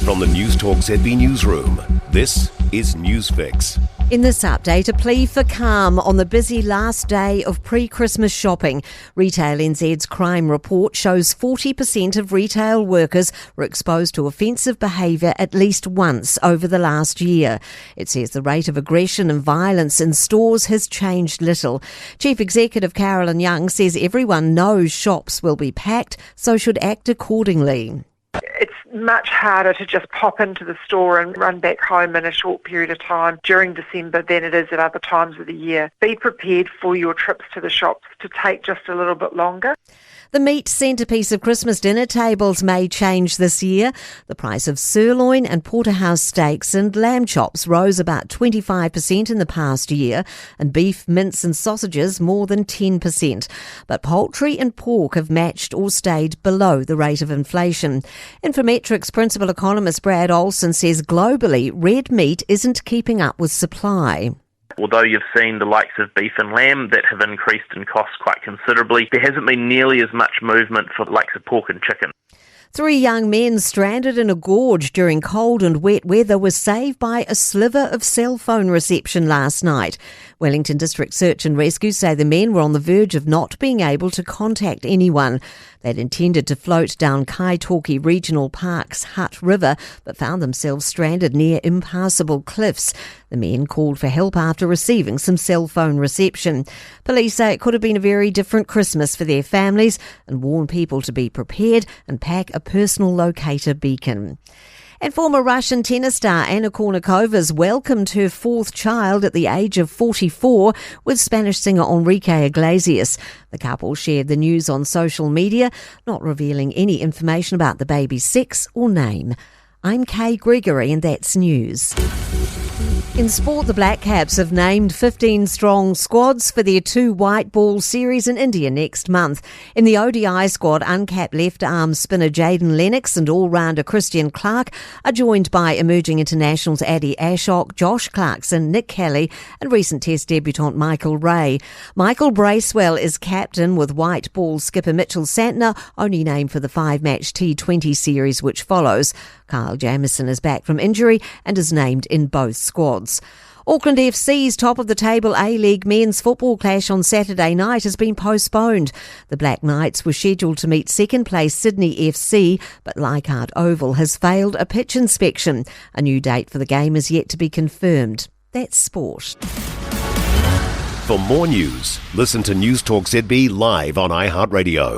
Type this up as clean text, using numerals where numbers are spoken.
From the Newstalk ZB newsroom, this is Newsfix. In this update, a plea for calm on the busy last day of pre-Christmas shopping. Retail NZ's crime report shows 40% of retail workers were exposed to offensive behaviour at least once over the last year. It says the rate of aggression and violence in stores has changed little. Chief Executive Carolyn Young says everyone knows shops will be packed, so should act accordingly. It's much harder to just pop into the store and run back home in a short period of time during December than it is at other times of the year. Be prepared for your trips to the shops to take just a little bit longer. The meat centrepiece of Christmas dinner tables may change this year. The price of sirloin and porterhouse steaks and lamb chops rose about 25% in the past year, and beef, mince and sausages more than 10%. But poultry and pork have matched or stayed below the rate of inflation. Infometrics principal economist Brad Olsen says globally, red meat isn't keeping up with supply. Although you've seen the likes of beef and lamb that have increased in cost quite considerably, there hasn't been nearly as much movement for the likes of pork and chicken. 3 young men stranded in a gorge during cold and wet weather were saved by a sliver of cell phone reception last night. Wellington District Search and Rescue say the men were on the verge of not being able to contact anyone. They'd intended to float down Kaitoki Regional Park's Hutt River, but found themselves stranded near impassable cliffs. The men called for help after receiving some cell phone reception. Police say it could have been a very different Christmas for their families and warn people to be prepared and pack a personal locator beacon. And former Russian tennis star Anna Kournikovas welcomed her fourth child at the age of 44 with Spanish singer Enrique Iglesias. The couple shared the news on social media, not revealing any information about the baby's sex or name. I'm Kay Gregory and that's news. In sport, the Black Caps have named 15-strong squads for their 2 white ball series in India next month. In the ODI squad, uncapped left-arm spinner Jaden Lennox and all-rounder Christian Clark are joined by emerging internationals Addy Ashok, Josh Clarkson, Nick Kelly and recent Test debutant Michael Ray. Michael Bracewell is captain with white ball skipper Mitchell Santner, only named for the 5-match T20 series which follows. Kyle Jamieson is back from injury and is named in both squads. Auckland FC's top-of-the-table A-League men's football clash on Saturday night has been postponed. The Black Knights were scheduled to meet second-place Sydney FC, but Leichhardt Oval has failed a pitch inspection. A new date for the game is yet to be confirmed. That's sport. For more news, listen to Newstalk ZB live on iHeartRadio.